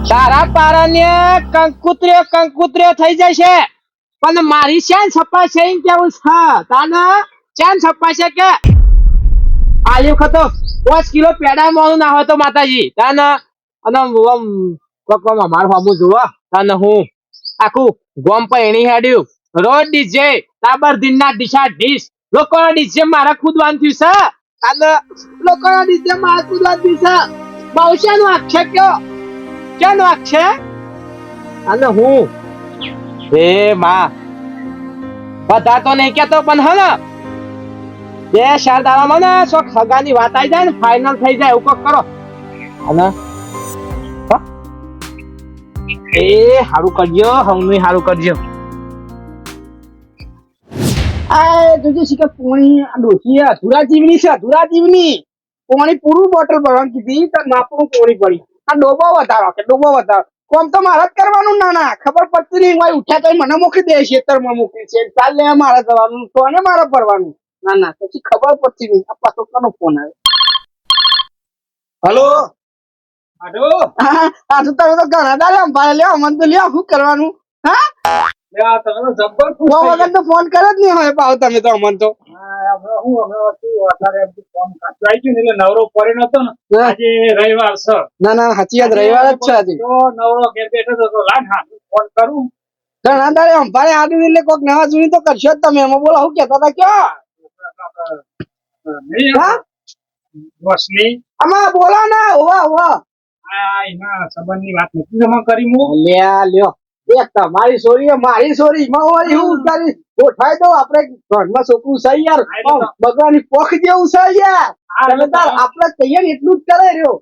તારા પારાને કંકુત્રીઓ થઈ જશે પણ મારી શેન છપ્પા છે એમ કેવું છે તાને શેન છપ્પા છે કે આયુ ખતો 5 કિલો પેડા મોનું ના હોય તો માતાજી તાને અને કોકમાં માર ફામું જોવો તાને હું આખું ગોમ પૈણી હેડ્યું રોજ ડીજે તાબર દિનના ડીશા ડીશ લોકોના ડીજે મારા ખુદવાનું થયું છે અને લોકોના ડીજે મારા ખુદવાનું થયું છે બહુશાનું આક્ષે કયો ક્યાં વાક છે અને હું એ માં બધા તો નહીં કેતો પણ હે ને બે ચાર દાડામાં ને સો ખગાની વાત આવી જાય ને ફાઇનલ થઈ જાય એવું કોક કરો અને એ હારું કરજો હમનું હારું કરજો આ જોજે શીખે પોણી આ ડોસી અધૂરા જીવની છે અધૂરા જીવની પોણી પૂરું બોટલ ભરવાનું કીધી તો માપનું પોણી પડી આ ડોબો વધારો કે ડોબો વધારો કોમ તો મારે જ કરવાનું ના ના ખબર પડતી નહીં ભાઈ ઉઠ્યા તો મને મોકલી દે ખેતરમાં મોકલી છે ચાલ લે મારે જવાનું તો ને મારે ભરવાનું ના ના પછી ખબર પડતી નહીં આ પાછો કોનો ફોન આવ્યો હલો હા તો તમે તો ઘણા દાડે અંભારે લ્યો મને તો લ્યો શું કરવાનું હા વગર તો ફોન કરે જ નહીં હોય પાવ તમે તો અમન તો નવરો પડે નતો ને આજે રવિવાર છે ના ના સાચી વાત રવિવાર જ છે આજે તો નવરો ઘેર બેઠો તો લાગ ફોન કરું ઘણા દાડે અંભારે આદુ એટલે કોઈક નવા જૂની તો કરશો જ તમે એમાં બોલો શું કેતા હતા ક્યાં રોશની આમાં બોલો ને હોવા હોવા એના સંબંધની વાત નથી જમા કરી હું લ્યો એક તમારી સોરી મારી સોરી માં વાળી હું ઉતારી ગોઠવાઈ દો આપણે ઘરમાં છોકરું છે યાર બગડાની પોખ જેવું છે યાર તમે તાર આપણે કહીએ ને એટલું જ કરે રહ્યો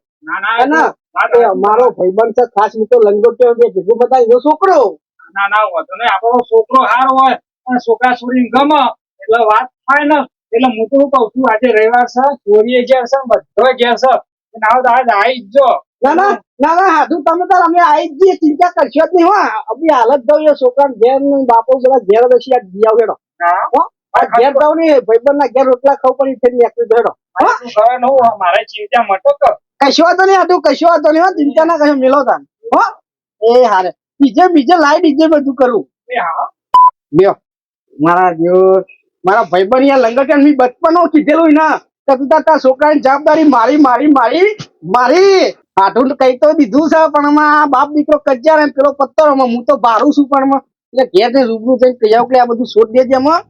મારો ભાઈબંધ છે ખાસ મિત્રો લંગોટ્યો ભેગું બતાવી એનો છોકરો ના હોતો ને આપણો છોકરો હારો હોય અને છોકરા છોરી ગમે એટલે વાત થાય ને એટલે હું તો કઉ છું આજે રવિવાર છે ચોરીએ ઘેર છે બધો ઘેર છે આજ આવી જો ના હાથું તમે તાર અમે આવી જ જઈએ ચિંતા કરશો જ નહીં હા અભી હાલત દઉં છોકરા ઘેર બાપો જરા ઘેર દસી જીયા વેડો ઘેર દઉં ને ભાઈબંધ ના ઘેર રોટલા ખાવ પડી ફેરી એકલું વેડો મારે ચિંતા મટો કશો વાતો નહીં હાથું કશો વાતો નહીં ચિંતા ના કશો મેલો તાર હો એ હારે બીજે લાઈ ડીજે બધું કરું લ્યો મારા જેવો મારા ભાઈબંધ યાર લંગર મી બચપન કીધેલું ના કે તું તાર છોકરાની જવાબદારી મારી હાથું કઈ તો દીધું છે પણ બાપ દીકરો કજ્જા ને પેલો પત્તર હું તો ભારું છું પણ એટલે ઘેર ને રૂબરૂ થઈને કહી કે આ બધું છોડી દેજે એમાં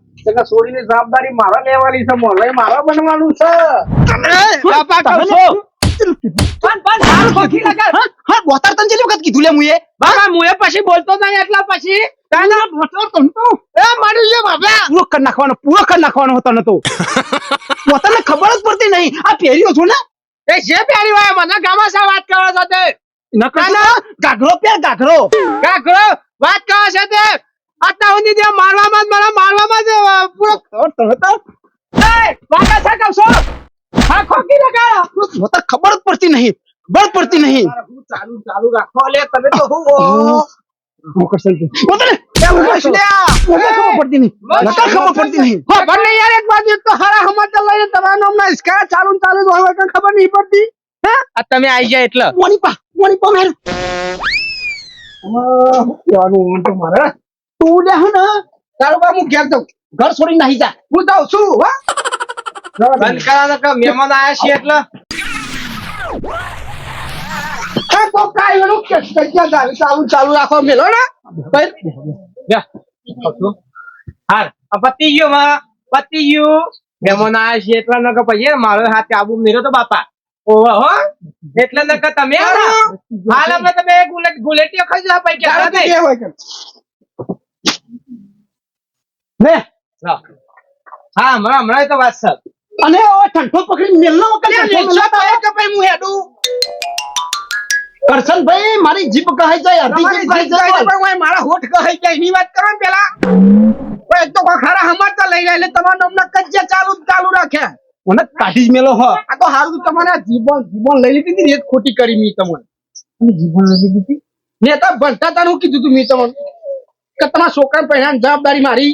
છોડીને જવાબદારી મારે લેવાની છે મોરે મારે બનવાનું છે પછી બોલતો નહીં એટલા પછી પૂરો કરી નાખવાનો હતો નતો પોતાને ખબર જ પડતી નહીં આ પહેર્યો છો ને એ જે પ્યારી હોય મને ગામા સા વાત કરો છો તે ગાઘરો પેર ગાઘરો વાત કરો છે તે અત્યાર સુધી જે મારવામાં જ પૂરો વાકા સા કહો છો હા ખોકી લગાડો પોતા ખબર જ પડતી નહીં ચાલુ રાખો લે તમે તો હું ખબર પડતી નહીં યાર એક બાજુ તો હારા સમાચાર લઈને તમારા નામના ઇસ્કા ચાલુ હોય કઈ ખબર નહીં પડતી હા આ તમે આવી જાય એટલે મોની પા મેર કેવાનું તો મારે તું લે હે ને તારું બા હું ઘેર જાઉં ઘર છોડી નહીં જા હું જાઉં છું હા બંધ કરા કે મહેમાન આયા છે એટલે હા તો કાઈ એનું કે ચાલુ રાખો મેલો ને હાર પતિ ગયો મહેમાન આયા છે એટલે ન કે પછી મારો હાથે આબુ મેરો તો બાપા ઓહો હો એટલે ન કે તમે હાલ અમે તમે ગુલેટીઓ ખાઈ જા પૈ કે ને હા હમણાં તો વાત સર અને ઓ ઠંડો પકડી મેલનો કે ભાઈ હું હેડું કરશનભાઈ મારી જીભ કહે જાય મારા હોઠ કહે જાય એની વાત કરો ને પેલા એક તો ખરા સમાચાર લઈ જાય એટલે તમારા નામના કજ્જા ચાલુ રાખ્યા મને કાઢી જ મેલો હ આ તો હારું તમારે જીવન લઈ લીધી ને ખોટી કરી મી તમને જીભ લઈ લીધી ને તો ભણતા તા હું કીધું તું મી તમને કે તમારા છોકરા પહેલા જવાબદારી મારી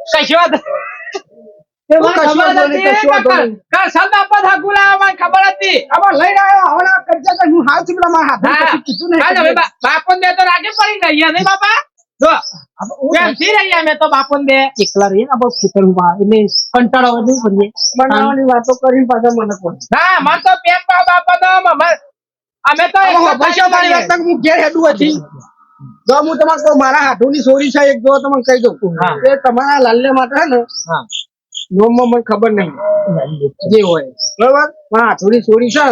કશી વાત તે તું મને કશું ખબર વાંધો નહીં, હતી કશું વાંધો કે નહીં. કરશન બાપા હાકુ લાવવા મને ખબર હતી. આમાં લઈને આવ્યો હવે આ કરજા કે હું હાલ છું પેલા મારા હાથમાં હા. કશું કીધું નહીં. હા, હવે બાપો ને તો રાગે પડી ગયા નહીં બાપા જો પ્રેમથી રહ્યા મેં તો બાપો ને એકલા રહીએ ને આપણે ખેતરમાં એટલે કંટાળો આવે નહીં કરીએ બનાવવાની વાતો કરીને પાછા મને કહો. ના મન તો પ્રેમ બાપા નો અમે તો એક જ પછી મારી વાત તક હું ઘેર હેડું હતી જો હું તમારે કહું મારા હાથોની સોરી છે એક જો તમને કહી દઉં હા. એ તમારા લાલ્ય માટે છે ને હા. નોમમાં મને ખબર નહીં જે હોય બરોબર મારા હાથોની સોરી છે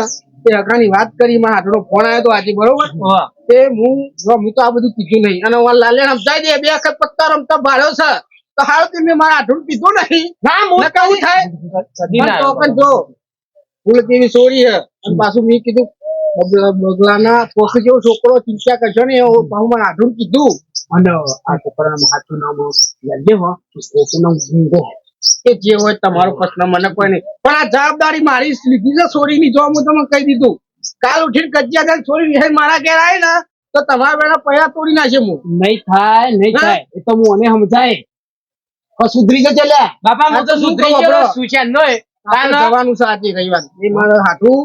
તે હકાની વાત કરી મારા હાથોનો ફોન આવ્યો તો આજે બરોબર હા. તે હું તો આ બધું કીધું નહીં અને લાલ્ય સમજાઈ દે 2 વખત પત્તા રમતા ભાડ્યો છે તો હાલ તમે મારા હાથોનું કીધું નહીં ના હું નકર હું થાય કદી ના પણ તો પણ જો ભૂલ કેવી સોરી છે અને પાછું મેં કીધું બગલાના પોખ જેવો છોકરો ચિંતા કરશો ને એવો પાછું મારા હાથું કીધું અને આ છોકરાના હાથું નામ લઈ હો પોખનું નામ ભૂંગો એ જે હોય તમારો પ્રશ્ન મને કોઈ નહીં પણ આ જવાબદારી મારી લીધી છે સોરીની જો હું તમને કહી દીધું કાલ ઉઠીને કજિયા થાય સોરી વિશે મારા ઘેર આવી ને તો તમારા બેના પૈયા તોડી નાખે હું નહીં થાય નહીં હા? થાય એ તો હું મને સમજાય સુધરી જશે લે બાપા હું તો આ તો શું સુધરી કહો ગયો બરો? સુશેન નોય આપણે જવાનું છે આજે રવિવાર એ મારે હાથું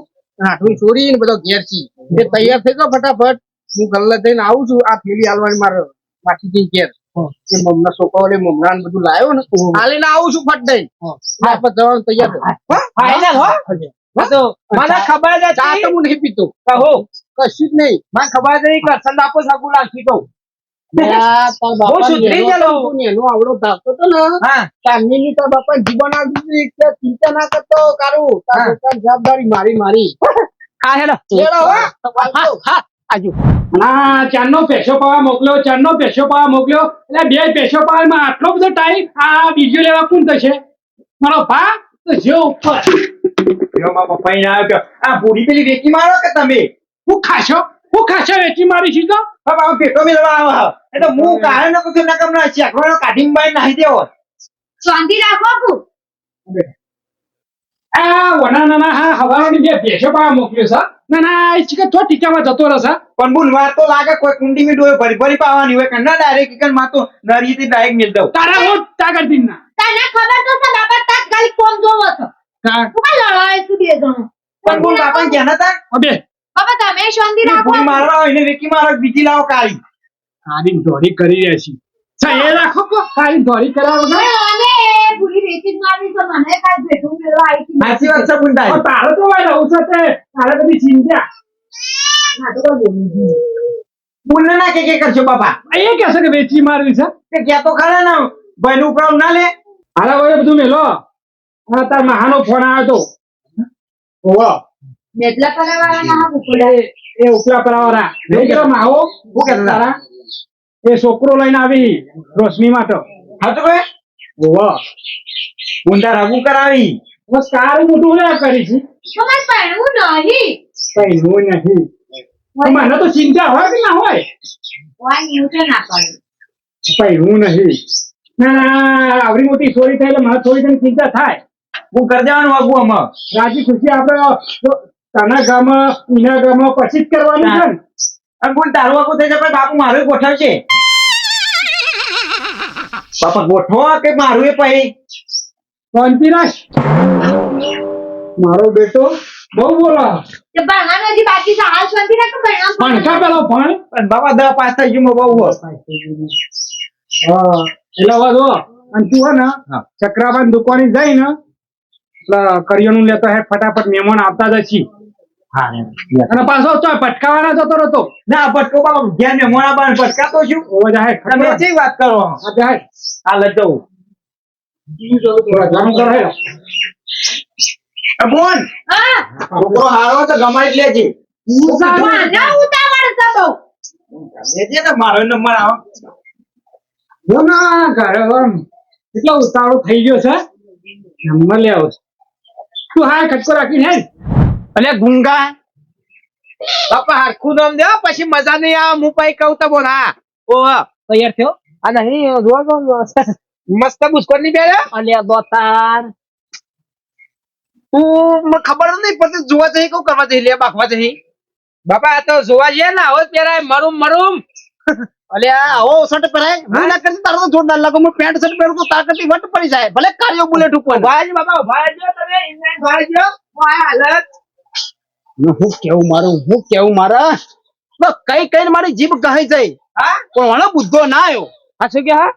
ચોરી ને બધો ઘેર છી એ તૈયાર થઈ જાઓ ફટાફટ હું ગલ્લે થઈને આવું છું આ થેલી હાલવાની મારે વાંચી ઘેર એ મમ્મા છોકરાઓને મમરા બધું લાવ્યો ને હાલીને આવું છું ફટ દઈને આપણે જવાનું તૈયાર થયો. ફાઇનલ હો આ તો મને ખબર જ ચા તો હતી હું નહીં પીતો કહો કશું જ નહીં મને ખબર જ હતી કે સંદાપો સાકુ લાગી તો તારા બાપા હું સુધરી નેનો ગયેલો. હતો ને, એનો આવડો ધાકતો હતો ને હા ચાંદની તારા બાપા જીવન આ દીધી એટલે ચિંતા ના કરતો કારું તારા હા. પોતાની જવાબદારી મારી હા હેલો લેડો, હો. હા હા આજુ ના ચારનો પેશો પાવા મોકલ્યો ચારનો પેશો પાવા મોકલ્યો એટલે 2 પેશો પાવામાં આટલો બધો ટાઈમ આ બીજો લેવા કોણ થશે મારો ભા તો જે ઉપર જો મારા પપ્પા એને આવ્યો આ પૂરી પેલી વેચી મારો કે તમે હું ખાશો વેચી મારી છું તો બાબા પેટો મેળવા આવો એટલે હું કાઢે ન કોઈ નકમ ના ચેકવાનો કાઢીને બાય નાહી દેવો શાંતિ રાખો કુ આ વના નાના હા હવારોની જે પેશો પાવા મોકલ્યો છે ના ના એ ચીકા તો ટીકામાં જતો રહેશે પણ બોલ વાર તો લાગે કોઈ કુંડી મી ડોય ભરી ભરી પાવાની હોય કે ના ડાયરેક્ટ કે માતો નરીથી ડાયરેક્ટ મેલ દઉં તારા હું તાગર દીન ના તને ખબર તો છે બાપા તાત્કાલિક કોણ જોવો છો કા તું કઈ લડાય છું બે જણો પણ બોલ બાપા કે ના તા અબે બાપા તમે શાંતિ રાખો પૂરી મારવા હોય ને વેકી મારો બીજી લાવો કાળી કાળી ધોરી કરી રહી છે સા એ રાખો કો કાળી ધોરી કરાવો ને અને પૂરી રેતી મારી તો મને કાઈ ભેટું મેળવા આવી હતી સાચી વાત છે બુંડાઈ તારે તો વાય રહું છે તે તારે બધી ચિંતા ના તો કોઈ બોલું બોલ ના કે કરશો બાપા એ કહેશે કે વેચી મારવી છે કે ક્યાં તો ખરા ના ભાઈ નું ઉપરાવ ના લે હાલા ભાઈ બધું મેલો આ તાર મહાનો ફોન આવ્યો તો ઓવા એટલા કરાવાળા ના ઉપડે એ ઉપલા પરાવાળા લઈ ગયો માવો હું કહેતા તારા એ છોકરો લઈને આવી રોશની માટે હા તો ભાઈ ઓવા મુંડા રાગુ કરાવી બસ કારું મોટું લે કરી છે તમારે પહેરવું નહીં કઈ હું નહીં મને તો ચિંતા હોય કે ના હોય વાય ન્યૂટન ના પડે કઈ હું નહીં ના ના આવડી મોટી ચોરી થઈ એટલે મને થોડી ઘણી ચિંતા થાય હું કરી દેવાનું આગું આમાં રાજી ખુશી આપણે તાના ગામમાં ઈના ગામમાં પછી જ કરવાનું છે ને અને કોણ તારું આગું થઈ જાય બાપુ મારું ગોઠવશે બાપા ગોઠવો કે મારું એ પછી શાંતિરાશ મારો બેટો બહુ બોલા તે ભણવાનું હજી બાકી છે હાલ શાંતિ રાખો પણ ભણવાનું કા પેલો ભણ પણ બાબા 10 પાસ થઈ ગયું બહુ હા એટલે હવે જો અને તું હે ને ચક્રાબાન દુકાને જઈ ને એટલે કરિયાણું લેતો હે ફટાફટ મહેમાન આવતા જ છી હા અને પાછો તો પટકાવાના જતો રહેતો ના પટકો બાબા ઘેર મહેમાન આવવા પટકાતો છું ઓ જાય તમે જે વાત કરો આ જાય આ લઈ દઉં થોડા ઘણું કરો હે બોલ હા છોકરો હારો તો ગમાઈ લેજે ના ઉતાવળ છે બહુ લેજે ને મારો નંબર આવો જો ના ઘરે કેટલો ઉતાવળો થઈ ગયો છે નંબર લે આવો તું હા ખટકો રાખીને હે અલે ગુંગા બાપા હરખું નામ દે પછી મજા નહીં આવે હું પછી કહું તો બોલ હા ઓ તૈયાર થયો આ નહીં જોવા મસ્ત બુસ્કોટ ની બેરે અલે દોતાર તું મને ખબર નહીં પડતી જોવા જઈ કઉ કરવા જઈ લે બાખવા જઈ બાપા આ તો જોવા જઈએ ને હવે પેલા મરુમ મરુમ અલે આવો શર્ટ પહેરાય હું ના કરતી તારો તો જોરદાર લાગો હું પેન્ટ શર્ટ પહેરું તો તાર કરતી વટ પડી જાય ભલે કાર્યો બુલેટ ઉપર ભાઈ બાપા ભાઈ જો તમે ઇન્ડિયન ભાઈ જો આ હાલત હું કેવું મારા તો કઈ કઈ મારી જીભ કહી જાય હા પણ વણો બુદ્ધો ના આવ્યો આ શું કે હા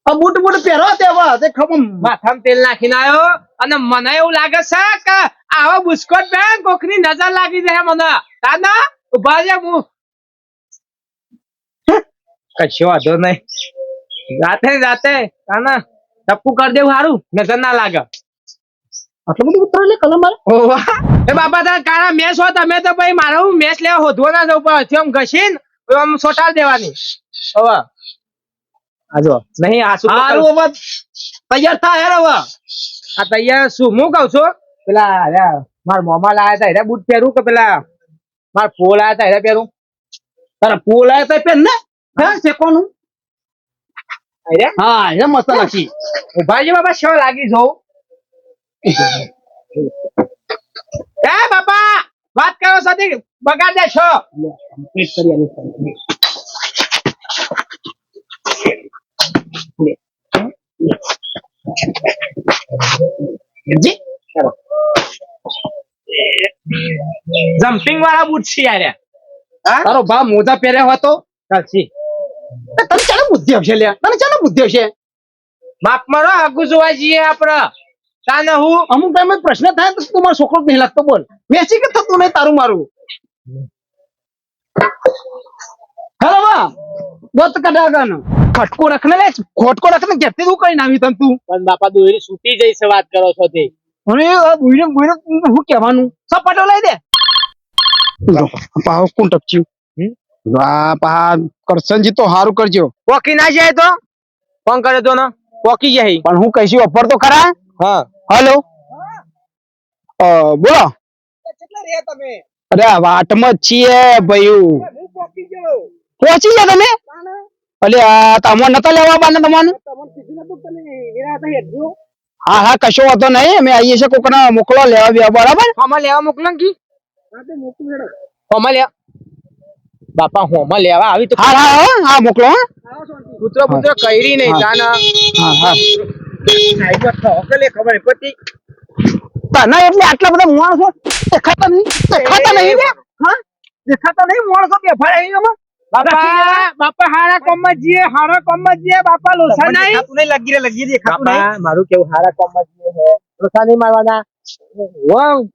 આ બૂટ પહેરો તેવા તે ખબર માથામાં તેલ નાખીને આવ્યો અને મને એવું લાગે છે કે આવો બુસ્કોટ બેન કોકની નજર લાગી જાય મને તાના ઉભા છે હું કશો વાંધો નહીં રાતે તાના ટપ્પુ કરી દેવું સારું નજર ના લાગે આટલું બધું ઉતરે લે કલમ મારે ઓવા એ બાપા તારા કાળા મેચ હો તમે તો ભાઈ મારે હું મેચ લેવા હોધવો ના જવું પડે આમ ઘસીને આમ સોટાડ દેવાની ઓવા આજો નહીં આ શું હારું હવે તૈયાર થાય યાર હવે આ તૈયાર શું હું કહું છું પેલા મારા મોમાં લાયા હતા હેરા બૂટ પહેરું કે પેલા મારા ફો લાયા હતા હેરા પહેરું તારા પોલ આયા તો પેન ને હા શેકોનું હા એ મસાલા છે ઉભા છે બાપા શું લાગી જવું એ બાપા વાત કરો સતી બગાડ દે છો જી જમ્પિંગ વાળા બૂટ છે યાર તારો ભા મોજા પહેર્યો હતો ચાલસી તને ચાલો બુદ્ધિ આવશે લે તને ચાલો બુદ્ધિ આવશે માપ મારો આગુ જોવા જઈએ આપડે તાને હું અમુક ટાઈમે પ્રશ્ન થાય તો તું મારો છોકરો જ નહીં લાગતો બોલ મેચી કે થતું નહીં તારું મારું હેલો બા ગોત કડાગાનો ખટકો રખને લે ખોટકો રખને કેતી તું કઈ નાવી તન તું પણ બાપા દોરી છૂટી જઈશ વાત કરો છો તે અને બુઈને હું કહેવાનું સપાટો લઈ દે પાવ કોણ ટપચ્યું વાહ પા કરસનજી તો હારું કરજો પોકી ના જાય તો ફોન કરે તો ને પોકી જાય પણ હું કહીશું અપર તો ખરા હા હેલો બોલો કેટલા રહ્યા તમે અરે વાટમાં જ છીએ ભાઈ હું પોકી ગયો પહોંચી ગયા તમે અલે તમને નતા લેવા બાને તમને તમને કીધું નતું તમે એરા હતા હેડજો હા હા કશો વાંધો નહીં અમે આવીએ છીએ કોકના મોકલો લેવા બેવા બરાબર હોમાં લેવા મોકલો કી હા તે મોકલું હેડો હોમાં લેવા બાપા હોમાં લેવા આવી તો હા હા હા હા મોકલો હા પુત્ર પુત્ર કઈરી નહીં જાના હા હા સાહેબ તો હકલે ખબર પતિ તને એટલે આટલા બધા માણસો દેખાતા નહીં બે હા દેખાતા નહીં માણસો કે ભાઈ એમાં બાપા હારા કોમમાં જીએ બાપા લોસા નહીં દેખાતું નહીં લગી દેખાતું નહીં બાપા મારું કેવું હારા કોમમાં જીએ હે લોસા નહીં મારવાના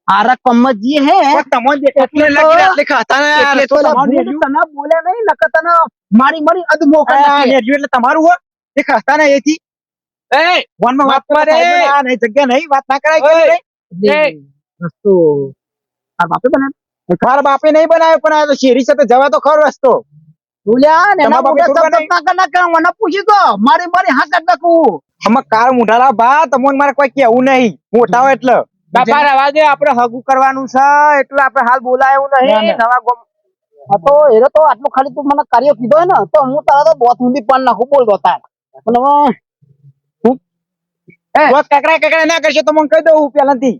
આરા કમજી હે તમને દેખાતું નહીં લગી એટલે ખાતા ને એટલે તો તને બોલે નહીં નકર તને મારી અદમો કરી નાખે એટલે તમારું હો દેખાતા ને એથી એ વનમાં વાત કરે આ નહીં જગ્યા નહીં વાત ના કરાય કે રસ્તો આ બાપે બનાવ્યો તારા બાપે નહીં બનાવ્યો પણ આ તો શેરી સાથે જવા તો ખરો રસ્તો તુલ્યા ને એના તમારા બાપે મોટા શબ્દ ના કર મને પૂછી તો મારી હા કરી નાખું અમે કાર મુઢાલા બા તમને મારે કોઈ કેવું નહીં મોટા હોય એટલે બાપા રવા દે આપણે હગું કરવાનું છે એટલે આપણે હાલ બોલાયું નહીં નવા ગોમ હા તો એને તો આટલું ખાલી તું મને કાર્ય કીધો હોય ને તો હું તારા તો બહુ ઊંધી પાન નાખું બોલ દો તાર પણ બસ કકડા ના કરશો તો મને કહી દઉં પેલાથી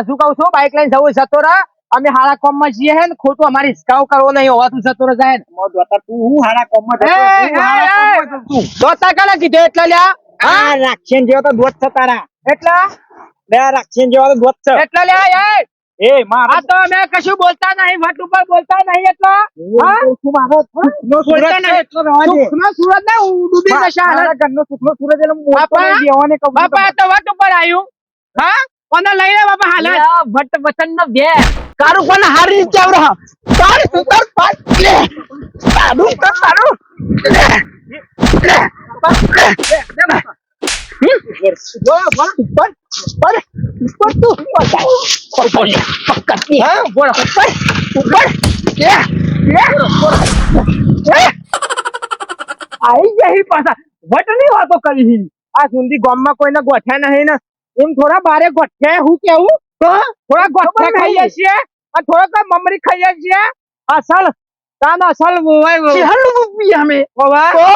શું કહું છું બાઈક લઈને જવું જતો રહે અમે હારા કોમ માં છીએ હે ને ખોટું અમારી હિસકાવ કરવો નહીં હોવાતું જતો રહે જાય તું હું હારા કોમ માં દોતા કાલે કીધું એટલે લ્યા હા રાક્ષણ જેવો તો દોત છે તારા એટલા બે રાક્ષણ જેવો તો દોત છે એટલે લ્યા એ મારા આ તો અમે કશું બોલતા નહીં વટ ઉપર બોલતા નહીં એટલે શું મારો નો બોલતા નહીં એટલો રહેવા દે સુખનો સૂરજ ને ડૂબી જશે મારા ઘરનો સુખનો સૂરજ એટલે હું બોલતો બાપા, નહીં, બેવાને કહું છું બાપા આ તો વટ ઉપર આવ્યું હા કોને લઈ લે બાપા હાલ વટ વચન નો બે કારું કોને હારી ચાવ રહા તાર સુતર પાસ લે તારું તો તારું લે લે આવી જઈ પાછા વટની વાતો કરી આ સુંદી ગામમાં કોઈને ગોઠ્યા નહીં ને એમ થોડા બારે ગોઠ્યા હું કેવું થોડા ગોઠ્યા ખાઈએ છીએ અને થોડા મમરી ખાઈએ છીએ અસલ તાન અસલ અમે ઓવા તો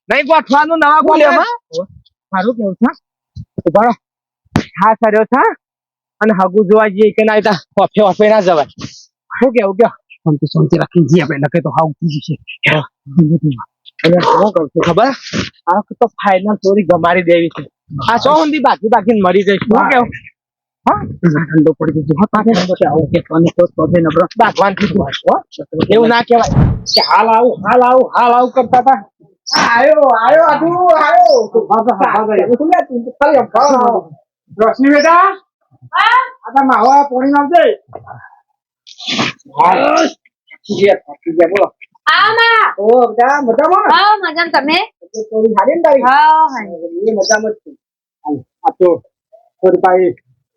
નહીં ગોઠવાનું નવા ગોલેમાં મારું કેવું છે ઉભારો હા સર્યો છે અને હગુ જોવા જઈએ કે ના હોફે ના જવાય શું કેવું કયો શાંતિ રાખીને જઈએ આપણે નકે તો હાવ ઉઠી જશે ધીમે ધીમે એટલે શું કહું છું ખબર આ તો ફાઇનલ ચોરી ગમારી દેવી છે આ સો ઊંધી બાકી મરી જઈશ શું કેવું ઠંડો પડી ગયો હા આવું કે તો નબળો ભગવાન કીધું હો એવું ના કહેવાય કે હાલ આવું કરતા હતા આયો આટુ આયો રોશની બેટા આ તો માવા પોણી નાખજે બોલો આમાં ઓ બધા મજામાં હા મજામાં તમે થોડી હારી ને તારી હા એ મજામાં જ છું આ તો થોડી ભાઈ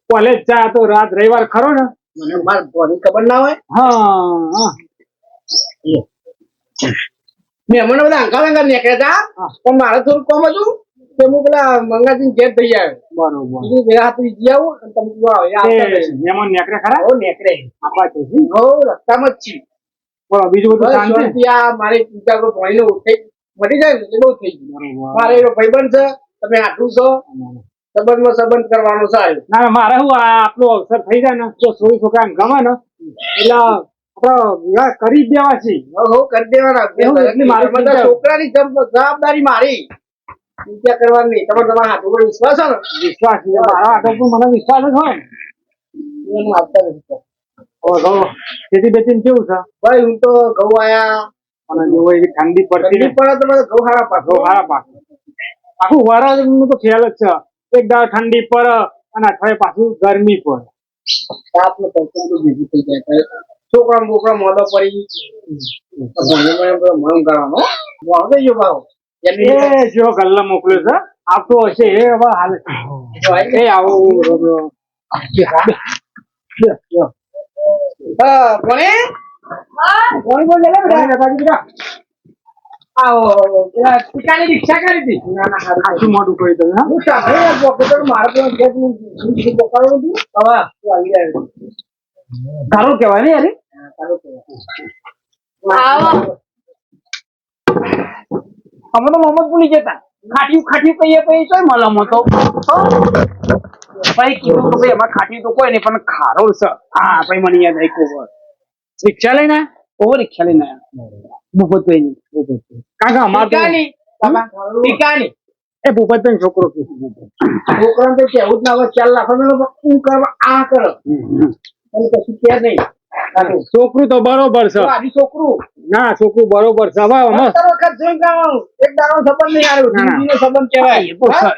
કોલેજ જા તો રાત રવિવાર ખરો ને મને માર ભણી ખબર ના હોય હા મેં મને બધા અંકા નીકળ્યા હતા પણ મારે થોડું કામ હતું તો હું પેલા મંગાજી ઘેર થઈ આવ્યો બરોબર કીધું વેલા હાથું જી આવું અને તમે કીધું આવો. એ આવતા રહેશે. મહેમાન નીકળે ખરા હો નીકળે આપા તો હો રસ્તામાં જ છીએ બોલો બીજું બધું બસ શાંતિ શાંતિ આ મારી પૂજા કો ભણીને ઉઠાઈ મટી જાય ને એ બહુ થઈ ગયું મારે એનો ભાઈબંધ છે તમે આટલું છો સંબંધમાં સંબંધ કરવાનો છે આજે. ના મારે શું આ આટલો અવસર થઈ જાય ને તો સોળી છોકરા ગમે ને એટલે આપડે કરી જ દેવા છે હો કરી દેવાના એવું એટલી મારી બધા ચિંતા. છોકરાની જવાબદારી મારી ચિંતા કરવાની નહીં તમે તમારા હાથ ઉપર વિશ્વાસ છે ને વિશ્વાસ છે મારા આગળ પણ મને વિશ્વાસ જ હોય ને એનું આપતા નથી. ખેતી બેતી કેવું છે ભાઈ હું તો ઘઉં આયા અને જો એવી ઠંડી પડતી ઠંડી પડે તો બધા ઘઉં હારા પાક તો સારા પાક આખું વરસ નું તો ખ્યાલ જ છે એક દાવ ઠંડી પડે અને અઠવાડિયે પાછું ગરમી પડે તાપ ને પંખો બધું ભેગું થઈ જાય છોકરા બોકરા મોઢો પડી મન કરવાનો વાંધો જો ભાવ એ જો ગલ્લા મોકલ્યો છે આવતો હશે એ હવે હાલ એ આવો કોને હા કોણ બોલે આવો પિતાની રિક્ષા કરી હતી આખું મોટું કરી તમે હું સાંભળી પોકેટ મારે તો પકડવું હતું હવે આવી જાય સારું કેવાય ને યાર આવો અમે તો મોહમ્મદ ભૂલી જતા ખાટ્યું કહીએ પછી શું મલમ હતો ભાઈ કીધું કે ભાઈ અમારે ખાટ્યું તો કોઈ નહીં પણ ખારો છે હા ભાઈ મને યાદ આવી રિક્ષા લઈને ઓવર રિક્ષા લઈને ભૂપતભાઈ ની કારણ કે અમારે તો ટીકાની એ ભૂપતભાઈ છોકરો છે છોકરાને તો કેવું જ ના હોય 4 લાખ હું કરવા આ કરો અને કશું કે નહીં છોકરું તો બરોબર છે આજી છોકરું ના છોકરું બરોબર છે હવે અમે દર વખત જોઈને ગાવાનું એક દાડો સંબંધ નહીં આવ્યો ના, ના. જિંદગીનો સંબંધ કહેવાય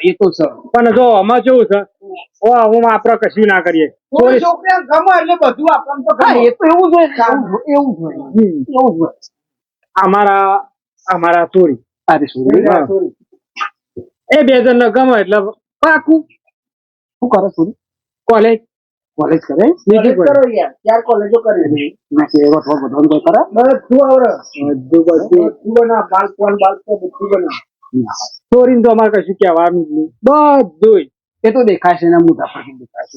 એ તો છે પણ જો આમાં કેવું છે હું આપણે કશું ના કરીએ કોઈ છોકરીને ગમે એટલે બધું આપણને તો ગમે. એ તો એવું જ હોય એવું જ હોય અમારા ચોરી હા, sorry. એ બે જણ ને ગમે એટલે પાકું શું કરે ચોરી કોલેજ કરે બીજી કોલેજ કરો યાર ચાર કોલેજો કરી કરે બધું આવડે બધું બના બાળકોન બધું બના ચોરી તો અમારે કશું કહેવાનું જ નહીં બધું એ તો દેખાય છે એના મોટા પરથી દેખાય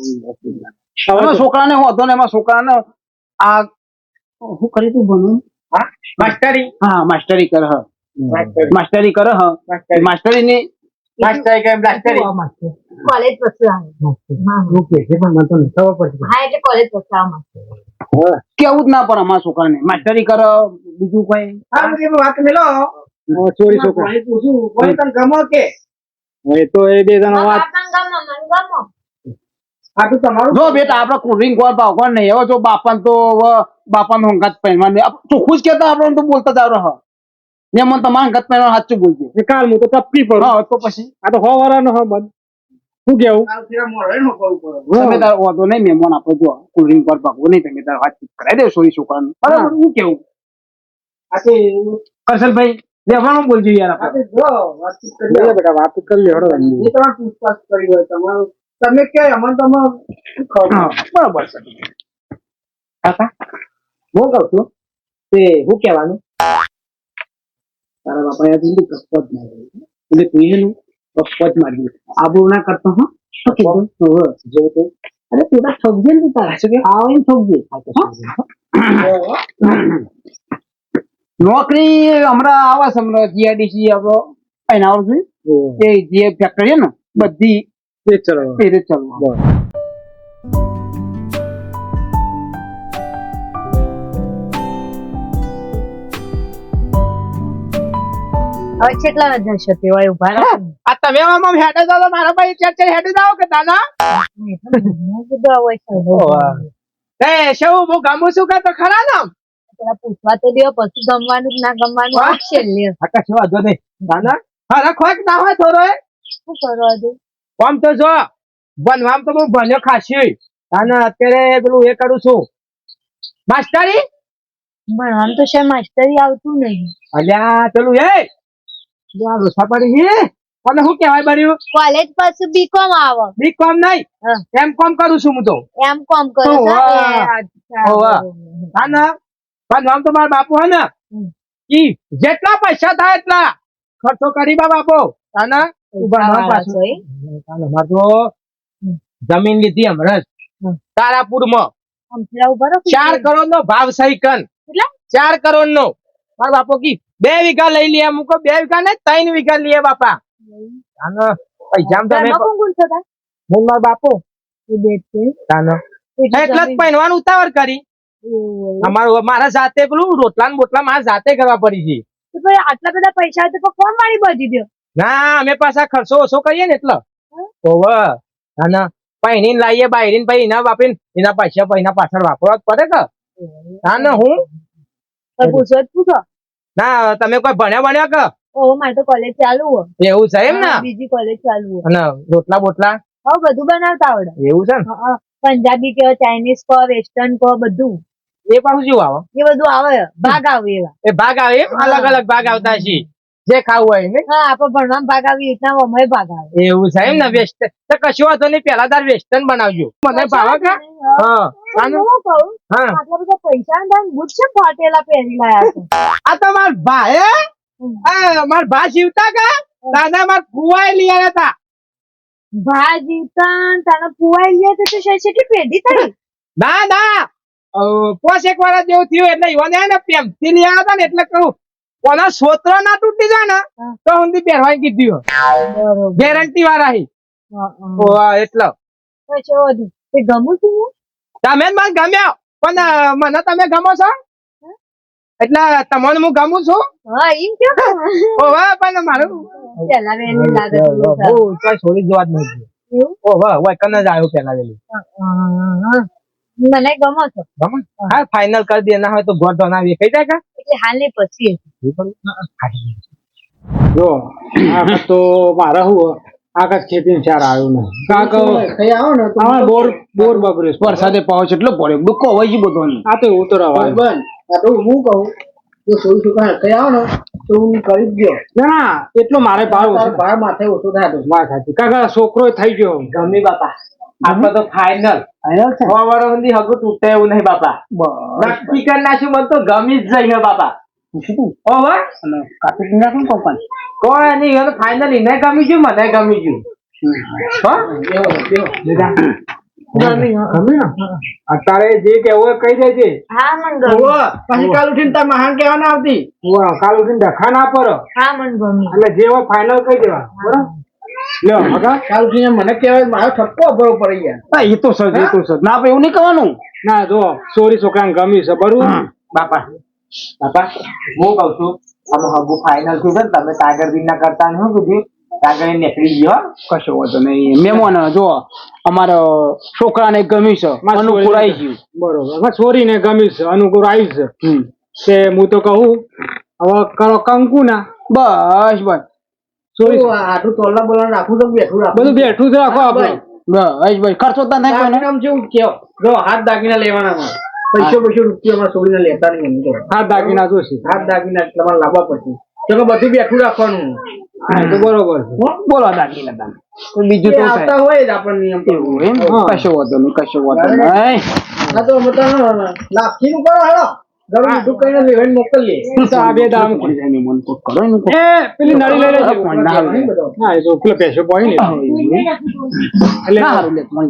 છે હવે છોકરાને હોતો ને એમાં છોકરાને આ શું કરી તું ભણવું હા માસ્ટરી હા માસ્ટરી કરે હ માસ્ટરી કરે હ માસ્ટરી ની માસ્ટરી કે બ્લાસ્ટરી કોલેજ વસ્તુ આવે હા એટલે કોલેજ વસ્તુ આવે કેવું જ ના પડે અમારા છોકરાને માસ્ટરી કરે બીજું કઈ હા બધી વાત મેલો ચોરી છોકરા કોઈ પૂછું કોઈ તને ગમે કે એ તો એ બે જણ વાત આ તો તમારું જો બેટા આપડે કોલ્ડ્રિંક કોઈ ભાવવા નહીં હવે જો બાપાનો હંગાત પહેરવા નહીં ચોખ્ખું જ કેતા આપણે તો બોલતા જ રહો ને મને તમારા હંગાત પહેરવા સાચું બોલજો કાલ હું તો ટપકી પડું હા તો પછી આ તો હોવાળાનો હમદ શું કેવું કાલથી મોડે નો કરવું પડે તમે તાર વાંધો નહીં મહેમાન આપડે જો કોલ્ડ્રિંક પર ભાગવો નહીં તમે તાર વાતચીત કરાવી દેવ સોરી છોકરાને બરાબર શું કેવું આ તો કરશનભાઈ બેસવાનું બોલજો યાર આ આપણે તો જો વાતચીત કરી લો. બેટા વાત કરી લે હળો એ તમારે પૂછતાછ કરી હોય તમારું તમે કે અમને તમે શું ખબર હા, બરાબર છે કાકા હું કહું છું તે શું કહેવાનું તારા બાપા યાદ નથી કપટ ના એટલે તું એનું કપટ મારી આબુ ના કરતો હા શું કીધું જો તો અરે તું તાર ઠગજે ને તું તારા શું કે આવો એમ ઠગજે નોકરી હમણાં આવે છે હમણાં જીઆઈડીસી આપણો એના આવડું એ જે ફેક્ટરી છે ને બધી એ ચલો એ રીતે ચાલુ હવે કેટલા વાગે જશો તે હોય ઉભા રહો આ તમે આમ હેડે જાઓ તો મારા ભાઈ ચાર હેડે જાઓ કે દાના કીધું હોય છે એ શું હું ગમું છું કે તો ખરા ને પેલા પૂછવા તો દો પછી ગમવાનું કે ના ગમવાનું આપશે લે આકા શું વાંધો નહીં દાના હા ખોક ના હોય થોડો શું કરવા દે આમ તો જો બનવામ તો હું ભણ્યો ખાસી અને અત્યારે પેલું એ કરું છું માસ્ટરી પણ આમ તો છે માસ્ટરી આવતું નહીં અલ્યા પેલું એ રોસા પડી છે અને શું કહેવાય બન્યું કોલેજ પાછું બીકોમ આવો બી કોમ નહીં એમ કોમ કરું છું હું તો એમ કોમ કરો છો? હોવા. હા ને બનવામ તો મારા બાપુ હે ને ઈ જેટલા પૈસા થાય એટલા ખર્ચો કરી બાપો અને ઉભા પાછું અમાર તો જમીન લીધી હમણાં તારાપુરમાં 4 કરોડ નો ભાવ સહી કન 4 કરોડ નો મારા બાપો કી 2 વીઘા લઈ લે મુકો 2 વીઘા ને 3 વીઘા લઈએ બાપા આનો પૈસા તમે હું મારા બાપો તાનો એટલે જ પહેરવાનું ઉતાવળ કરી મારા જાતે પેલું રોટલા ને બોટલા મારા જાતે કરવા પડી છે આટલા બધા પૈસા તો કોમ વાળી બધી દો ના અમે પાછા ખર્ચો ઓછો કરીએ ને એટલે ઓવર અને પૈણી લાવીએ બાયરીને પછી એના બાપીને એના પૈસા પૈના પાછળ વાપરવા જ પડે કે હા ને હું પૂછો ના તમે કોઈ ભણ્યા કે ઓ મારે તો કોલેજ ચાલુ હોય એવું છે એમ ને બીજી કોલેજ ચાલુ હોય અને રોટલા બોટલા હવે બધું બનાવતા આવડે એવું છે ને પંજાબી કહો ચાઇનીઝ કહો વેસ્ટર્ન કહો બધું એ પાછું શું આવે એ બધું આવે ભાગ આવે એવા એ ભાગ આવે એમ અલગ અલગ ભાગ આવતા છે જે ખાવું હોય ને હા આપડે ભણવામાં ભાગ આવી રીતના અમે ભાગ આવે એવું છે એમ ને વેસ્ટર્ન તો કશું વાંધો નહીં પેલાદાર વેસ્ટર્ન બનાવજો મને ભાવે કે હા આટલા બધા પૈસા ને બુટ છે ફાટેલા પહેરી લાયા છે આ તો માર ભાઈ માર ભા જીવતા કે દાદા માર ફુવાઈ લઈ આવ્યા હતા ભાજીતા તને પુવાઈ લે તો કેટલી પેઢી થઈ ના ના 5 વર્ષ જેવું થયું એટલે ઈવને ને પેમથી લઈ આવ્યા હતા ને એટલે કહું કોના સોત્ર ના તૂટી જાય ને તો ઊંધી પહેરવાની કીધું ગેરંટી વાળા હી એટલે તે ગમું છું તમે જ મને ગમ્યા પણ મને તમે ગમો છો એટલે તમને હું ગમું છું હા એમ કેમ ઓવે પણ મારું પેલા વેલી લાગે કઈ છોડી જવા જ નહીં ઓવે ઓય કને જ આવ્યો પેલા વેલી મને ગમો છો હા ફાઇનલ કરી દે ના હોય તો ગોળ બનાવીએ કઈ જાય કા એટલે હાલની પછી જો આ તો મારા હું આકાશ ખેતી ને ચાર આવ્યું નહીં કાક કઈ આવો ને તો બોર બગડ્યો વરસાદે પહોંચ એટલો પડ્યો ડુક્કો હોય છે બધો આ તો ઉતરવા બન આ તો હું કહું તો સોળી સુકા કઈ આવો ને તો હું કરી જ ગયો ના એટલો મારે ભાવ ઓછો ભાર માથે ઓછું થાય તો વાત સાચી કાકા છોકરો થઈ ગયો ગમી બાપા આપણે તો ફાઇનલ ફાઇનલ છે વાળો સુધી હગું તૂટે એવું નહીં બાપા નક્કી કરી નાખ્યું મને તો ગમી જ જઈએ બાપા ઓવે કાપી નાખું કોપન કોઈ નહીં હવે ફાઇનલ એને ગમી ગયું મને ગમી ગયું અત્યારે જે કેવું હોય કહી દેજે હા મન ગમી પછી કાલ ઉઠીને તાર મહાન કહેવાના આવતી કાલ ઉઠીને ધક્કા ના પડો હા મન ગમી એટલે જે હોય ફાઇનલ કહી દેવા બરાબર લ્યો હગા કાલ ઉઠીને મને કહેવાય મારો ઠપકો ભરો પડી ગયા એ તો સજ ના આપણે એવું નહીં કરવાનું ના જો સોરી છોકરાને ગમી છે બરોબર બાપા બાપા હું કઉ છું અમે હગું ફાઇનલ થયું છે ને તમે ટાઈગર બિન ના કરતા નહીં શું કીધું ટાઈગર નીકળી ગયો કશો વાંધો નહીં મહેમાન જો અમારો છોકરાને ગમી છે અનુકૂળ આવી ગયું બરોબર છોરીને ગમી છે અનુકૂળ આવી છે તે હું તો કહું હવે કરો કંકુ ના બસ બસ સોરી આટલું તોલના બોલવાનું રાખું તો બેઠું રાખું બધું બેઠું જ રાખો આપણે બસ ભાઈ ખર્ચો તો નહીં કોઈને આમ જેવું કેવો જો હાથ દાગીના લેવાના માં પૈસો રૂપિયા માં છોડીને લેતા નહીં એમ તો હાથ દાગીના જોશે હાથ દાગીના તમારે લાવવા પડશે તો કે બધું બેઠું રાખવાનું હા તો બરોબર છે બોલો દાગીના દાન બીજું તો આવતા હોય જ આપણને એમ એવું એમ કશો વાંધો નહીં કશો વાંધો નહીં હા તો અમે તો લાખી નું કરો હાલો ઘણું મીઠું કઈને લેવાને મોકલીએ આ બે દામ એ પેલી નળી લઈ લેજો હા એ તો પેલો પૈસો પડી ને એટલે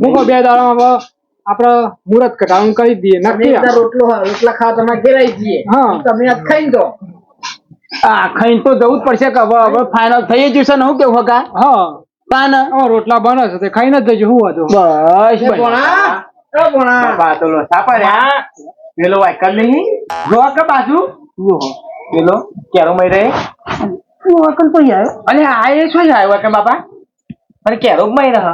મૂકો બે દાડામાં આપડે મુહૂર્ત કટાવું કરી દઈએ નક્કી રોટલા ખાવા તમે ઘેરાઈ જઈએ હા તમે આજ ખાઈ દો આ ખાઈને તો જવું જ પડશે કે હવે ફાઇનલ થઈ જશે ને હું કેવું હકા હા પાન રોટલા બને છે તે ખાઈને જ જજો હું હતું બસ બાપા તો લોસા પડ્યા પેલો વાયકલ નહીં જો કે બાજુ પેલો કેરો મય રહે વખત કોઈ આવ્યો અને આ એ શું આવ્યો કે બાપા અને કેરોગ માં રહ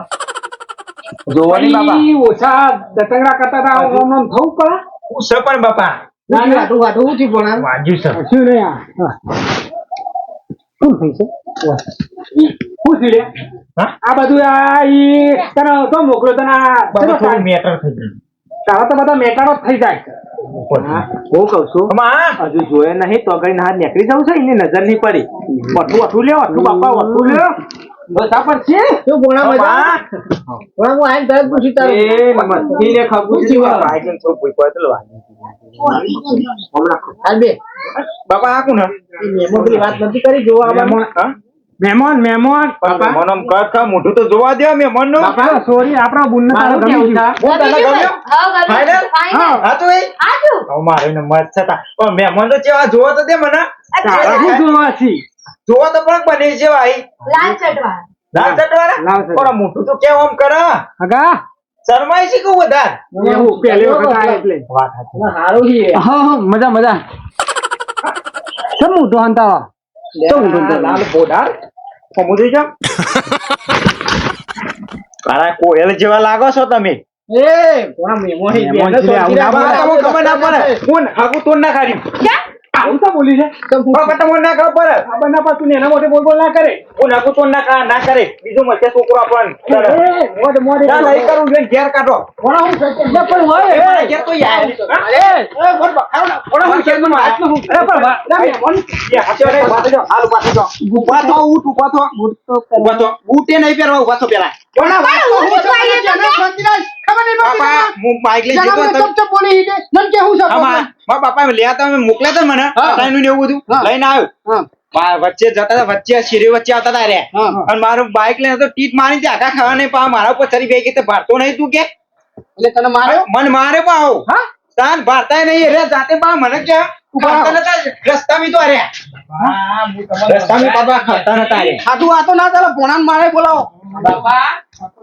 જોવાની બાપા ઈ ઓછા દતંગડા કરતા હતા આમ આમ થવું પડે હું છે પણ બાપા ના, ના. વાટું વાટું શું થયું પણ વાંજ્યું છે શું નહીં આ શું થઈ છે શું છે લે? હા? આ બધું આ ઈ તને તો મોકલો તને આ બાપા ચલો થોડું મેટર થઈ ગયું તારા તો બધા મેટાડો જ થઈ જાય હું કઉ છું હજુ જોયે નહીં તો આગળ ના નીકળી જવું છે એની નજર નહીં પડી વઠું લ્યો વઠું બાપા વઠું લ્યો બસ આ પર છે શું ભોણા મજા ભોણા હું આઈને તરત પૂછી તારું એ મસ્તી લે ખબુજી બાપા હાલ બે બાપા આ કોણ મેમો પેલી વાત નથી કરી જોવા આવવાનું. મહેમાન મહેમાન મહેમાન મોઢું તો જોવા દે મહેમાન નું બાપા સોરી આપણા બુનને તારું ગમી ગયું. હું તને ગમ્યો Final? હા. હા તો એ હવે મારે નંબર છે તા પણ મહેમાન તો જેવા જોવા તો દે મને તારા શું જોવા છી? જોવા તો પણ બને છે ભાઈ લાલ ચટવાળા લાલ ચટ. પણ મોઢું તો કેમ આમ કરે હગા શરમાય છે કે વધારે એવું પહેલી વખત આયા એટલે વાત સાચી ના, હારું છે હા મજા મજા કેમ મોટો હંતાવા લાલ બોડાર સમુદ્રી જામ તારા કોયલ જેવા લાગો છો તમે એ ભોણા મેમો હે મેમો છે, આવું ના બોલે. તમને ખબર ના પડે કોણ હાકુ તોડ ના ખાડી આવું તો બોલી છે બાપા તમને ના ખબર પડે ખબર ના પાછું એના મોઢે બોલ બોલ ના કરે કોણ હાકુ તોડ ના કરે બીજો મચ્છર છોકરો આપણને મોઢે મોઢે ના નહીં કરું જોઈએ ઘેર કાઢો ભણા હું છે પણ હોય ઘેર તો યાર ભણા હું છે પણ વાત નું અરે પણ ના મહેમાન બૂટે નહીં પહેરવા ઉભા છો પેલા મોકલ્યા હતા મને ત્રણનું ને એવું બધું લઈને આવ્યો વચ્ચે જતા હતા વચ્ચે શેરી વચ્ચે આવતા હતા રે અને મારું બાઇક લઈને તો ટીટ મારી હતી આખા ખાવા નહીં પા મારા ઉપર ચડી ગઈ કે ભારતો નહીં તું કે એટલે તને માર્યો મને મારે પાવ તાન ભારતાય નહીં રે જાતે પા મને કે રસ્તા મી તો અરે રસ્તા મી બાબા ખાતા નતા રે સાચું આ તો ના ચાલે ભોણા મારે બોલાવો બાપા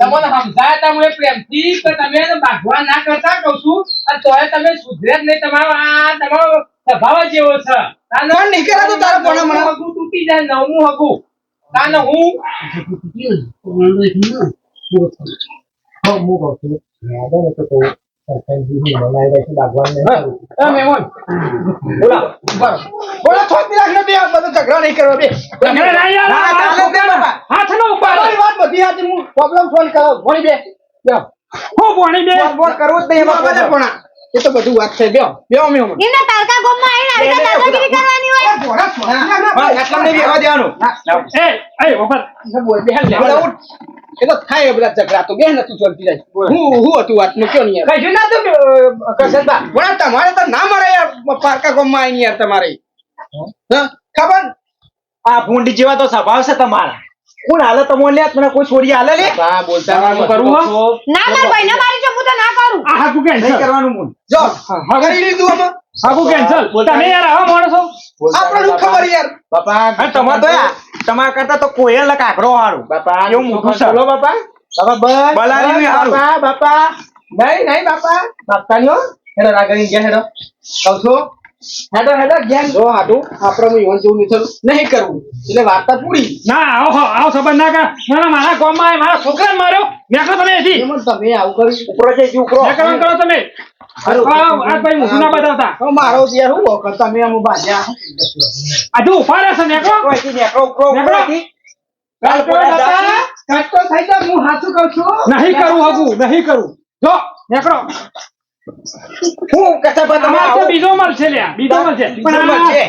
તમને સમજાય તમે પ્રેમથી કે તમે ભાગવાન ના કરતા કહું છું અને તોય તમે સુધરે જ નહીં તમારો સ્વભાવ જ એવો છે પણ નહીં કરે તો તારા ભોણા મને હગું તૂટી જાય નવમું હગું તાને હું બોલા થોડી રાખ ને બે આ બધો ઝઘડા નહીં કરવા બે ઝઘડા ના યાર, ના, ના, ચાલે જ નહીં બાપા. હાથનો ઉપાડો. તમારી વાત બધી હતી હું પ્રોબ્લેમ સોલ્વ કરો ભણી બે બેહો. હું ભણી બે બોલ કરવું જ નહીં એમાં એમાં બધા ભણા એ તો બધું વાત છે બેહો બેહો મેં એમના તારકા ગોમમાં આવીને આવી રીતે દાદાગીરી કરવાની હોય આટલા નહીં બેહવા દેવાનું એ વફર બોલ બેહલ લે બધા ઉઠ એ તો થાય એ બધા ઝઘડા તો બેહ નથી ચોલતી જાય હું હતું વાત નું કયો નહીં યાર કશું ના તો કરશનબા ભણા તમારે તો ના મારે યાર પારકા ગોમમાં આવીને યાર તમારે હા ખબર આ ભૂંડી જેવા તો સ્વભાવ છે તમારા કોણ હાલે તમો લે મને કોઈ છોડી હાલે લે હા બોલતા શું કરવું હો? ના માર ભાઈને મારી છે હું તો ના કરું આ હાકુ નહીં કેન્સલ કરવાનું મૂળ જો કરી લીધું અમે હાકુ કેન્સલ તમે યાર આવા માણસો આપણે શું ખબર યાર બાપા અને તમારે તો યાર તમારા કરતા તો કોયલ ને કાકરો હારું બાપા એવું મોટું છે બોલો બાપા બાપા બસ બલારી બી હારું. બાપા બાપા નહીં નહીં બાપા બાપા નો હેડો રાગણી ગયા હેડો કહું છું હેડો હેડો ગયા જો હાડું આપણે હું ઈવન જેવું નહીં કરવું એટલે વાર્તા પૂરી ના આવો સંબંધ ના કર ના મારા ગામમાં આય, મારા છોકરાને માર્યો મેકો તમે એથી એમ જ તમે આવું કર્યું ઉપરો જઈ ઉપરો મેં કરવાનું કરો તમે આ ભાઈ મુસુ ના બતાવતા હવે મારો યાર હું વખત તમે આમ બાજ્યા આજુ ઉભા રહેશે મેકો ઉપરોથી નેકરો ઉપરો ઉપરોથી કાટકો બાપા કાટકો થઈ જાય હું હાચું કહું છું નહીં કરું હગું નહીં કરું જો મેકડો હું કસા પર તમારે તો તમારે બીજો મળશે લ્યા બીજો મળશે બીજો પણ મળશે.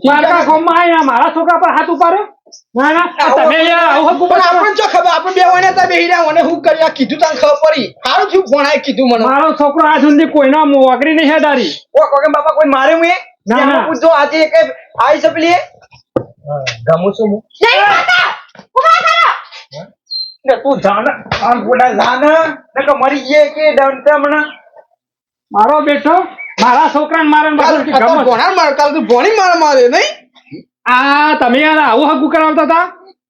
મારા ગામમાં આય, મારા છોકરા પર હાથ ઉપાડ્યો ના ના આ તમે યાર આવું હગું પણ કરો. આપણને જો ખબર આપણે બે વાને તા બેહી રહ્યા અને હું કર્યા કીધું તને ખબર પડી સારું થયું ભણાય કીધું મને મારો છોકરો આજ સુધી કોઈના મોગરી નહીં હેડારી ઓ કોકે બાપા કોઈ મારે હું એ ના, ના. પૂછજો આજે એક આવી છે પેલી ગમું છું હું નહીં માતા ઉભા કરો ને તું જાણ આમ બોલા જાણ ને કે મરી ગયે કે દંતા મને મારો બેટો મારા છોકરાને મારે ને કાલ બધું કાલ ગમત. ભણાર માર કાલ તું ભણી મારે નહીં આ તમે યાર આવું હગું કરાવતા હતા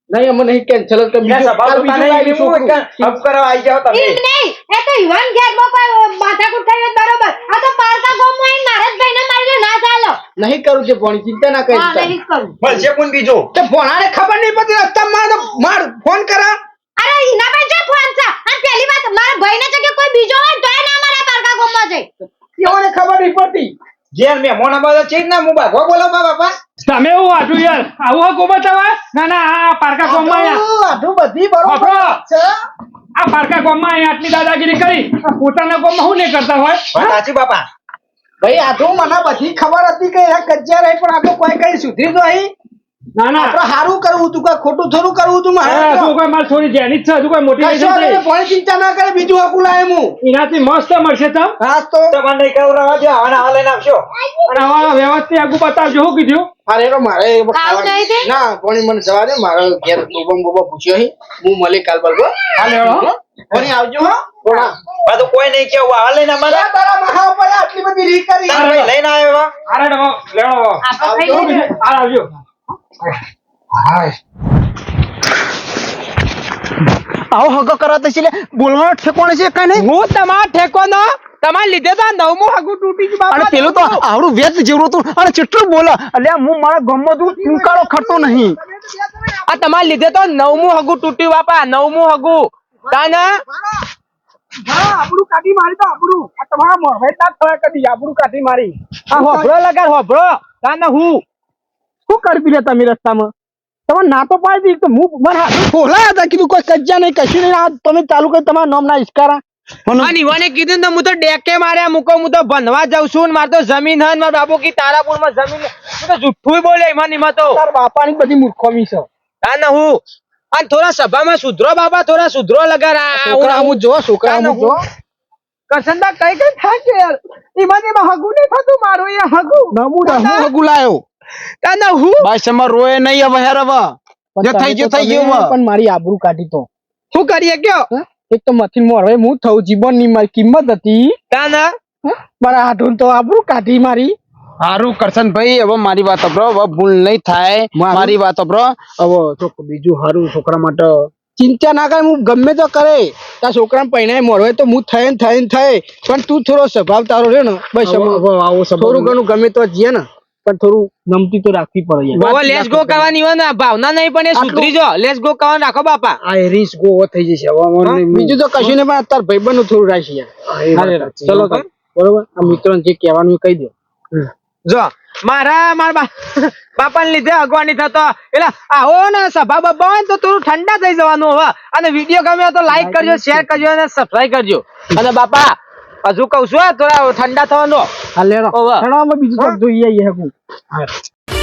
નહીં અમે નહીં કેન્સલ જ કરી મેં બીજું સભા કાલ પોતા બીજું નહીં લાવી હું છોકરું. હબ કરવા આવી જાવ તમે એમ નહીં એ તો યુવાન ઘેરમાં કોઈ માથાકૂટ કરી હોય તો બરોબર આ તો પારકા ગોમમાં આવીને મારા જ ભાઈને મારી લે ના ચાલો નહીં કરું છે ફોન, ચિંતા ના કરી હા નહીં કરું મળશે કોણ બીજો તે ફોનાને ખબર નહીં પડતી રસ્તા માર ફોન કરા અરે ઈના પર જે ફોન છે અને પહેલી વાત મારા ભાઈને છે કે કોઈ બીજો હોય તો ના મારા પારકા ગોમમાં જાય એઓને ખબર નહીં પડતી ઘેર મહેમાન બધા છે જ ના હું ભાગવા બોલાવવા બાપા તમે એવું આટલું યાર આવું હો ગોબા તમે ના ના આ પારકા ગામમાં યાર આટલું બધી બરોબર બાપરો. છે આ પારકા ગામમાં અહીંયા આટલી દાદાગીરી કરી આ પોતાના ગામમાં શું નહીં કરતા હોય વાત સાચી બાપા ભાઈ આટલું મને બધી ખબર હતી કે આ કજ્જા રહી પણ આટલું કોઈ કઈ સુધરી તો અહીં ના ના આપણે સારું કરવું તું કઈ ખોટું થોડું કરવું તું મારે તું કોઈ મારી છોરી જેની જ છે તું કોઈ મોટી કશો નહીં નહીં, કોઈ ચિંતા ના કરે બીજું હકું લાય હું એનાથી મસ્ત મળશે તમ હા તો તમારે નહીં કરાવવા દે આવા આવા લઈને આવશો અને આવા વ્યવસ્થિત આગુ બતાવજો શું કીધું અરે તો મારે ખાવું નહીં તે? ના પણ મને જવા દે મારે ઘેર બોબા પૂછ્યો હી હું મળી કાલ બલબો હાલે હેડો. કોની આવજો હો થોડા આ તો કોઈ નહીં કેવું આવા લઈને અમારે તારા મહા ઉપર આટલી બધી રી કરી તાર ભાઈ લઈને આવ્યો એવા. હાલે હેડો, લેડો. આપણે ખાઈ લઈએ. હાલ આવજો આવો હગો કરાતો છે બોલવાનો ઠેકોણ છે કઈ નહીં હું તમારા ઠેકોનો તમારે લીધે તો આ નવમું હાગું તૂટી ગયું બાપા. અને પેલું તો આવડું વેચ જેવડું હતું અને કેટલું બોલે એટલે હું મારા ગામમાં તું ટૂંકાળો ખરતો નહીં આ તમારે લીધે તો નવમું હગું તૂટ્યું બાપા, નવમું હગું તાના આબડું કાઢી મારી તો આબડું આ તમારા મોરભાઈ તાર થયા કદી આબડું કાઢી મારી આ હોભળો લગાડ હોભળો તાના હું શું કરી પીલે તમે રસ્તામાં તમારે ના તો પાડી દીધી તો હું મારા બોલાયા હતા કીધું કોઈ કજ્જા નહીં કશું નહીં આ તમે ચાલુ કરી તમારા નામ ના ઇસ્કારા અને ઈવાને કીધું ને હું તો ડેકે માર્યા મૂકો હું તો ભણવા જાઉં છું ને મારે તો જમીન હન મારા બાપુ કી તારાપુરમાં જમીન હું તો જુઠ્ઠું બોલે એમાં તો તાર બાપાની બધી મૂર્ખોમી છે તાના હું અને થોડા સભામાં સુધરો બાપા, થોડા સુધરો લગાડ છોકરા અમુક જો છોકરા અમુક જો કરસનદા કઈ કઈ થાય છે યાર એમાં હગું નહીં થતું મારું એ હગું નમું હું હગું લાયો તાના હું બસ એમાં રોય નહીં હવે હેર હવે જે થઈ ગયું થઈ ગયું હવે. પણ મારી આબરૂ કાઢી તો શું કરીએ કયો એક તો મથી મોર હવે હું થયું જીવન ની મારી કિંમત હતી તાના મારા હાથું તો આબરૂ કાઢી મારી હારું કરશન ભાઈ હવે મારી વાત સાંભળો હવે ભૂલ નહીં થાય મારી વાત સાંભળો હવે તો બીજું હારું છોકરા માટે ચિંતા ના કરે હું ગમે તો કરે તાર છોકરા પૈણાય મોરવે તો હું થઈને થાય પણ તું થોડો સ્વભાવ તારો રહ્યો ને બસ થોડું ઘણું ગમે તો જીએ ને પણ થોડું નમતી તો રાખવી પડે બાબા લેસ ગો કરવાની હોય ને ભાવના નહીં પણ એ સુધરી જો લેસ ગો કરવાનું રાખો બાપા આ રીસ ગો થઈ જશે બીજું તો કશું નહીં પણ અત્યારે ભાઈબંધ નું થોડું રાખી યાર ચલો બરોબર આ મિત્રો જે કહેવાનું કહી દો જો મારા બાપાને લીધે અગવાની થતો એટલે આવો ને સભા બભા હોય ને તો થોડું ઠંડા થઈ જવાનું હવે અને વિડીયો ગમે તો લાઈક કરજો, શેર કરજો અને સબસ્ક્રાઇબ કરજો અને બાપા હજુ કહું છું થોડા ઠંડા થવાનો હા લેણો બીજું તો જોઈએ